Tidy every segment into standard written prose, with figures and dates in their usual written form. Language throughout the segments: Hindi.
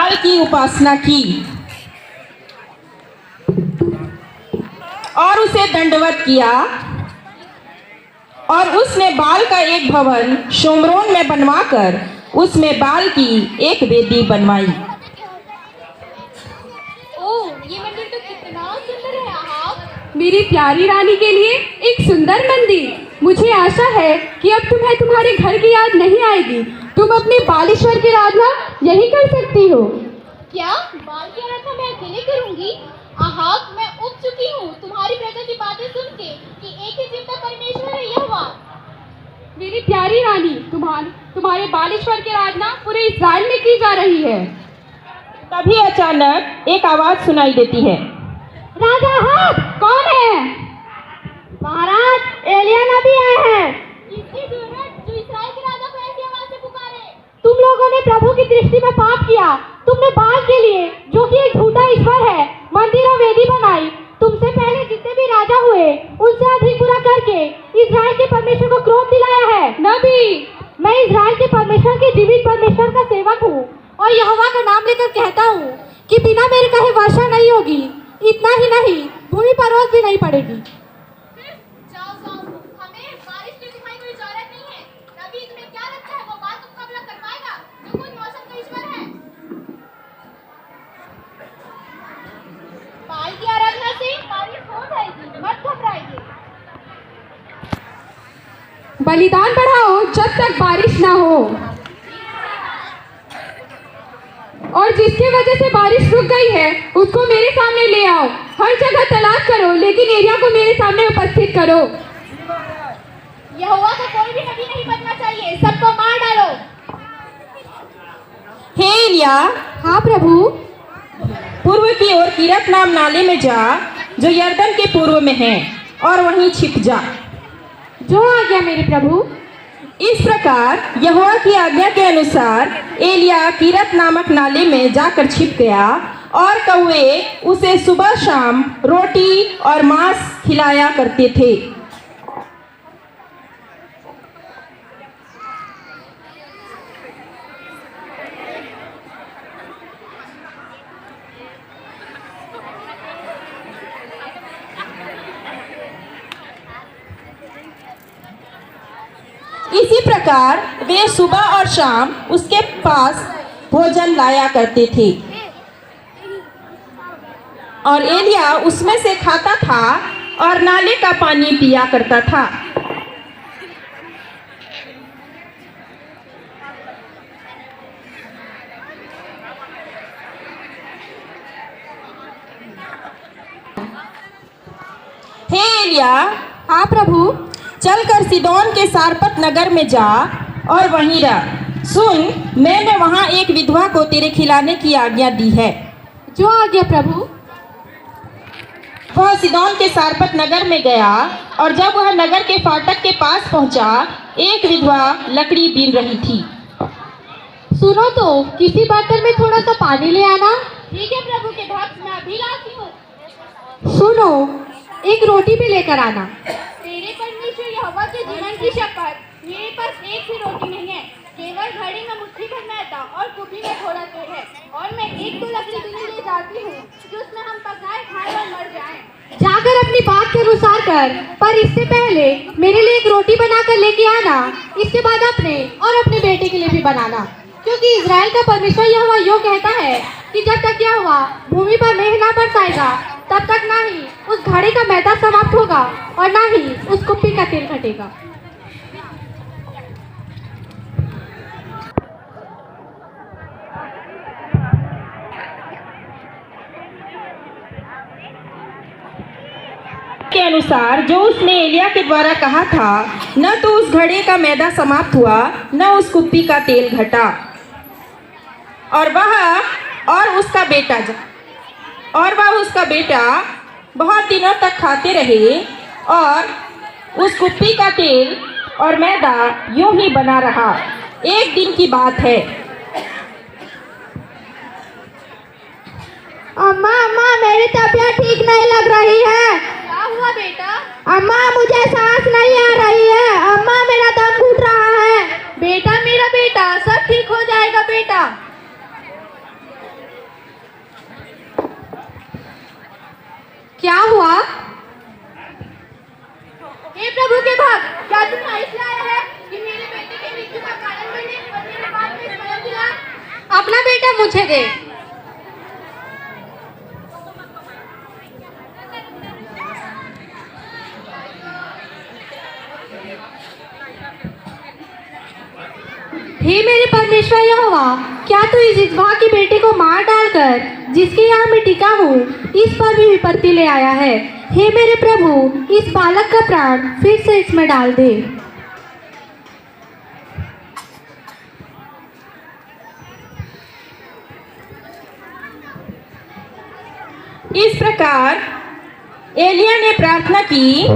बाल की उपासना की और उसे दंडवत किया, और उसने बाल का एक भवन शोमरोन में बनवाकर उसमें बाल की एक वेदी बनवाई। ओह, ये मंदिर तो कितना सुंदर है आप। मेरी प्यारी रानी के लिए एक सुंदर मंदिर। मुझे आशा है कि अब तुम्हें तुम्हारे घर की याद नहीं आएगी। तुम अपने बालेश्वर की आराधना यही कर सकती हो। क्या बाल की आराधना मैं अकेले करूंगी? आहाक, मैं उब चुकी हूँ तुम्हारी प्रजा की बातें सुन के कि एक ही जीवता परमेश्वर है यहोवा। मेरी प्यारी रानी, तुम्हारे बालेश्वर की आराधना पूरे इस्राएल में की जा रही है। तभी अचानक एक आवाज सुनाई देती है। राजा आहाब, कौन है? महाराज, एलिया नबी आए हैं। किसकी जरूरत जो इस्राएल के राजा को ऐसी आवाज से पुकारे? तुम लोगों ने प्रभु की दृष्टि में पाप किया। तुमने बाल के लिए, जो कि एक झूठा ईश्वर है, मंदिर और वेदी बनाई। तुमसे पहले जितने भी राजा हुए उनसे अधिक बुरा करके इस्राएल के परमेश्वर को क्रोध दिलाया है। नबी, मैं इस्राएल के परमेश्वर के जीवित परमेश्वर का सेवक हूँ और यहोवा का नाम लेकर कहता हूँ कि बिना मेरे कहे वर्षा नहीं होगी। इतना ही नहीं, भूमि पर रोज भी नहीं पड़ेगी। जाओ जाओ, हमें बारिश की दिखाई कोई जरूरत नहीं है। नबी, तुम्हें क्या लगता है वो बाल का मुकाबला कर पाएगा जो खुद मौसम का ईश्वर है? बाल की आराधना से बारिश हो जाएगी, मत घबराइए। बलिदान बढ़ाओ जब तक बारिश ना हो, और जिसकी वजह से बारिश रुक गई है उसको मेरे सामने ले आओ। हर जगह तलाश करो, लेकिन एलिया को मेरे सामने उपस्थित करो। यहोवा का कोई भी नबी नहीं बनना चाहिए, सबको मार डालो। हे एलिया, हाँ प्रभु। पूर्व की ओर किरत नाम नाले में जा, जो यरदन के पूर्व में है, और वहीं छिप जा। जो आ गया मेरे प्रभु। इस प्रकार यहोवा की आज्ञा के अनुसार एलिया किरत नामक नाले में जाकर छिप गया, और कौवे उसे सुबह शाम रोटी और मांस खिलाया करते थे। इसी प्रकार वे सुबह और शाम उसके पास भोजन लाया करते थे, और एलिया उसमें से खाता था और नाले का पानी पिया करता था। हे एलिया, हाँ प्रभु। चलकर सीदोन के सारपत नगर में जा और वहीं रह। सुन, मैंने वहां एक विधवा को तेरे खिलाने की आज्ञा दी है। जो आ गया प्रभु। वह सीदोन के सारपत नगर में गया, और जब वह नगर के फाटक के पास पहुंचा, एक विधवा लकड़ी बीन रही थी। सुनो तो, किसी बर्तन में थोड़ा सा पानी ले आना। ठीक है प्रभु के भक्त, मैं अभी लाती हूँ। सुनो, एक रोटी भी लेकर आना। तेरे परमेश्वर यहोवा के जीवन की शपथ, मेरे पास एक ही रोटी नहीं है, केवल घड़ी में मुट्ठी भर मैदा और कुपी में थोड़ा तेल है, और मैं एक तो लकड़ी के लिए जाती हूँ जिसमें हम पकाए खाएं और मर जाएं। जाकर अपनी बात के अनुसार कर, पर इससे पहले मेरे लिए एक रोटी बनाकर लेके आना। इसके बाद अपने और अपने बेटे के लिए भी बनाना, क्योंकि इजराइल का परमेश्वर यहोवा यूं कहता है कि जब तक यहोवा भूमि पर मेघ ना बरसाएगा, तब तक ना ही उस घड़े का मैदा समाप्त होगा और ना ही उस कुप्पी का तेल घटेगा। के अनुसार जो उसने एलिया के द्वारा कहा था, न तो उस घड़े का मैदा समाप्त हुआ, न उस कुप्पी का तेल घटा, और वह उसका बेटा बहुत दिनों तक खाते रहे, और उस कुप्पी का तेल और मैदा यूं ही बना रहा। एक दिन की बात है। अम्मा, अम्मा, मेरी तबीयत ठीक नहीं लग रही है। क्या हुआ बेटा? अम्मा, मुझे सांस नहीं आ रही है। अम्मा, मेरा दम घुट रहा है। बेटा, मेरा बेटा, सब ठीक हो जाएगा बेटा। हे प्रभु के भक्त, क्या तुम इसलिए आया है कि मेरे बेटे की मृत्यु का कारण बने और मेरे बाद में स्वयं दिला? अपना बेटा मुझे दे। हे मेरे परमेश्वर यहोवा, क्या तू इस इस्बाह की बेटी को मार डालकर जिसके यहाँ मैं टिका हूँ इस पर भी विपत्ति ले आया है? हे मेरे प्रभु, इस बालक का प्राण फिर से इसमें डाल दे। इस प्रकार एलिया ने प्रार्थना की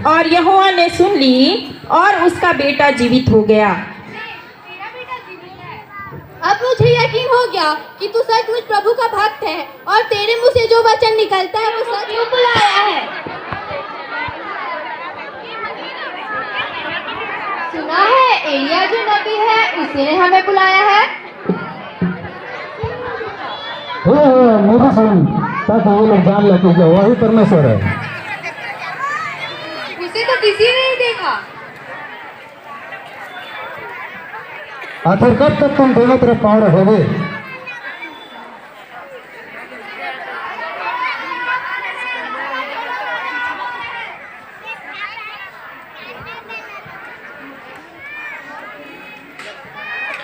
और यहोवा ने सुन ली और उसका बेटा जीवित हो गया। मेरा बेटा जीवित है। अब मुझे यकीन हो गया कि तू सचमुच प्रभु का भक्त है और तेरे मुंह से जो वचन निकलता है वो सच में बुलाया है। सुना है एलिया जो नबी है उसी ने हमें बुलाया है। मेरी सुन, ताकि वो लोग जान ले कि वही परमेश्वर है। उसे तो किसी ने नहीं देखा। आखिर कब तक तुम दोनों तरफ पाँव रखोगे?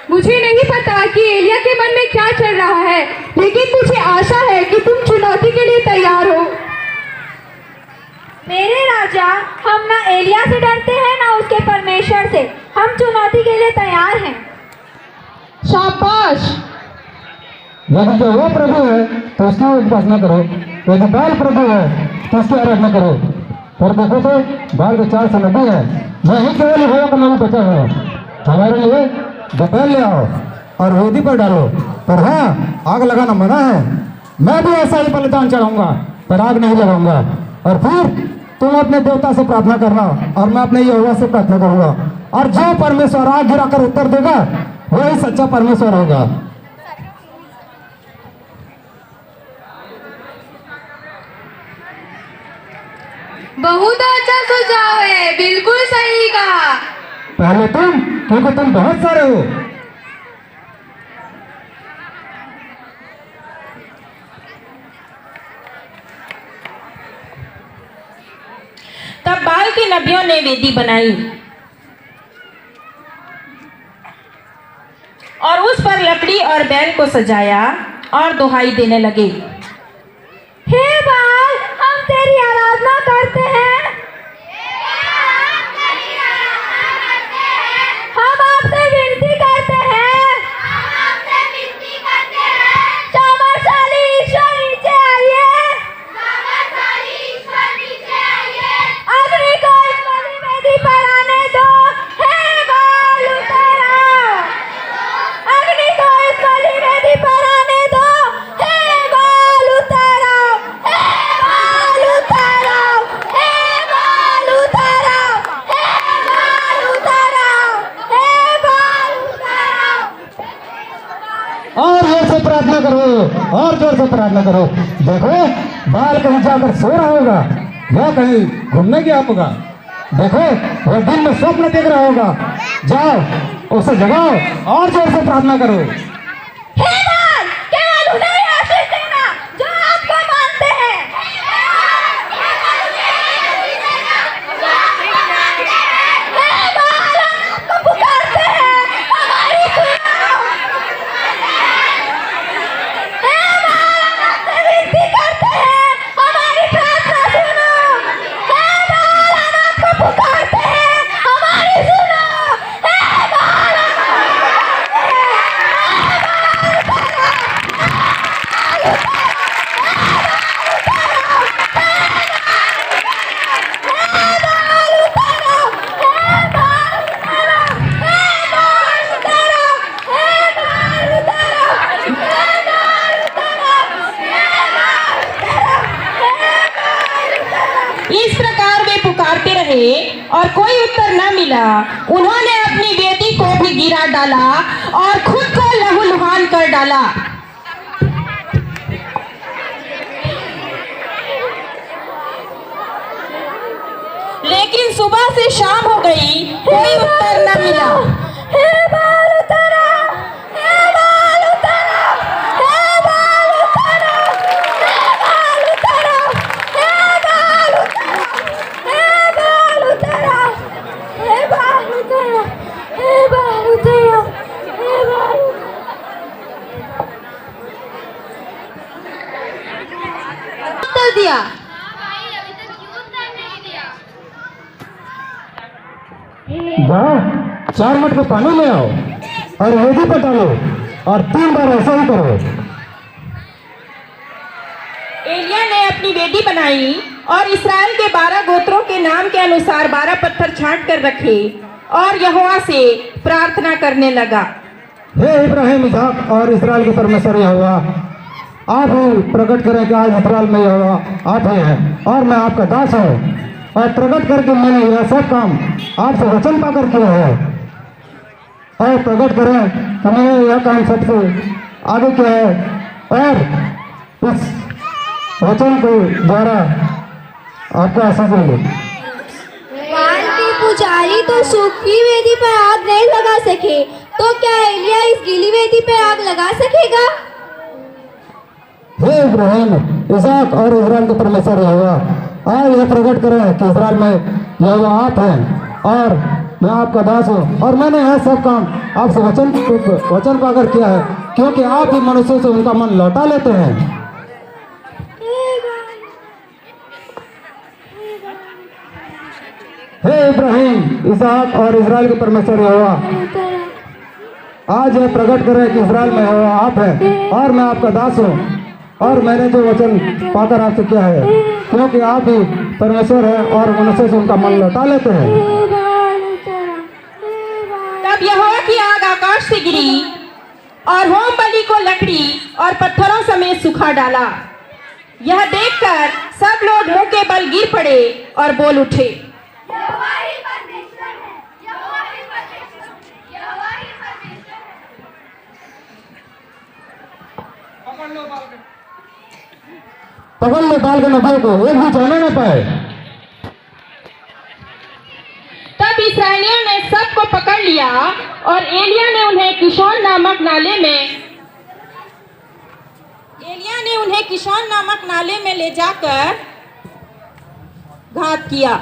मुझे नहीं पता कि एलिया के मन में क्या चल रहा है, लेकिन मुझे आशा है कि तुम चुनौती के लिए तैयार हो। मेरे राजा, हम ना एलिया से डरते हैं ना उसके परमेश्वर से। हम चुनौती के लिए तैयार हैं। शाबाश। यदि जो वो प्रभु है तो उसकी उपासना करो, यदि बाल प्रभु है तो उसकी आराधना करो। पर देखो तो बाल के 4 से नबी है, मैं ही केवल यहोवा का नाम बचा हुआ। हमारे लिए दोपहर ले आओ और वेदी पर डालो, पर हाँ, आग लगाना मना है। मैं भी ऐसा ही बलिदान चढ़ाऊंगा पर आग नहीं लगाऊंगा। और फिर तुम अपने देवता से प्रार्थना करना और मैं अपने यहोवा से प्रार्थना करूंगा, और जो परमेश्वर आग गिराकर उत्तर देगा वही सच्चा परमेश्वर होगा। बहुत अच्छा सुझाव है, बिल्कुल सही कहा। पहले तुम, क्योंकि तुम बहुत सारे हो। तब बाल के नबियों ने वेदी बनाई और उस पर लकड़ी और बैल को सजाया और दुहाई देने लगे। हे बाल, हम तेरी आराधना करते हैं। हम आपसे विनती करते हैं। सामर्थशाली ईश्वर नीचे आइए। अग्नि को इस बलि वेदी पर आने दो। हे बाल उतर आओ। अग्नि को इस बलि वेदी पर आने दो। हे बाल उतर आओ। हे बाल उतर आओ। हे बाल उतर आओ। हे बाल उतर आओ। हे बाल उतर आओ। और जोर से प्रार्थना करो, और जोर से प्रार्थना करो। देखो, बाल कहीं जाकर सो रहा होगा या कहीं घूमने गया होगा। देखो, वो दिन में स्वप्न देख रहा होगा। जाओ, उसे जगाओ और जोर से प्रार्थना करो। हे बाल, केवल उन्हें ही आशीष देना जो आपको मानते हैं। हे बाल, हम आपको पुकारते हैं, हमारी सुनो। हे बाल, हम आपसे विनती करते हैं, हमारी प्रार्थना सुनो। हे बाल, हम आपको पुकारते हैं, हमारी सुनो। हे बाल, इस प्रकार वे पुकारते रहे और कोई उत्तर न मिला। उन्होंने अपनी बेटी को भी गिरा डाला और खुद को लहूलुहान कर डाला। लेकिन सुबह से शाम हो गई, कोई उत्तर न मिला। हे बाल उतारा, हे बाल उतारा, हे बाल उतारा, हे बाल उतारा, हे बाल उतारा, हे बाल उतारा, हे बाल उतारा, हे बाल उतारा, हे बाल उत्तर दिया। जाओ 4 मटके पानी ले आओ और वेदी पर डालो और 3 बार ऐसा ही करो। एलिया ने अपनी वेदी बनाई और इस्राएल के 12 गोत्रों के नाम के अनुसार 12 पत्थर छांट कर रखे और यहोवा से प्रार्थना करने लगा। हे इब्राहिम, इसहाक और इस्राएल के परमेश्वर यहोवा, आप ही प्रकट करें कि आज इस्राएल में यहोवा आप ही हैं और मैं आपका दास हूँ, और प्रकट करके मैंने यह सब काम आपसे वचन पाकर किया है, और प्रकट करें कि मैंने यह काम सबसे आगे किया है और इस वचन को द्वारा आपका आशीष मिले। बाल के पुजारी तो सूखी वेदी पर आग नहीं लगा सके, तो क्या एलिया इस गीली वेदी पर आग लगा सकेगा? हे इब्राहिम, इसहाक और इस्राएल के परमेश्वर यहोवा, आज यह प्रकट करें कि इस्राएल में यहोवा आप हैं और मैं आपका दास हूँ, और मैंने यह सब काम आपसे वचन पाकर किया है, क्योंकि आप ही मनुष्यों से उनका मन लौटा लेते हैं। हे इब्राहिम, इसहाक और इस्राएल के परमेश्वर यहोवा, आज यह प्रकट करें कि इस्राएल में यहोवा आप हैं और मैं आपका दास हूँ, और मैंने जो वचन पाकर आपसे किया है, क्योंकि आप ही परमेश्वर हैं और मनुष्य से उनका मन लौटा लेते हैं। तब यहोवा की आग आकाश से गिरी और होम बलि को लकड़ी और पत्थरों समेत सुखा डाला। यह देखकर सब लोग मुंह के बल गिर पड़े और बोल उठे, पकड़ लो बाल के नदियों को, एक भी जाने न पाए। तब इस्राएलियों ने सबको पकड़ लिया और एलिया ने उन्हें किशोन नामक नाले में ले जाकर घात किया।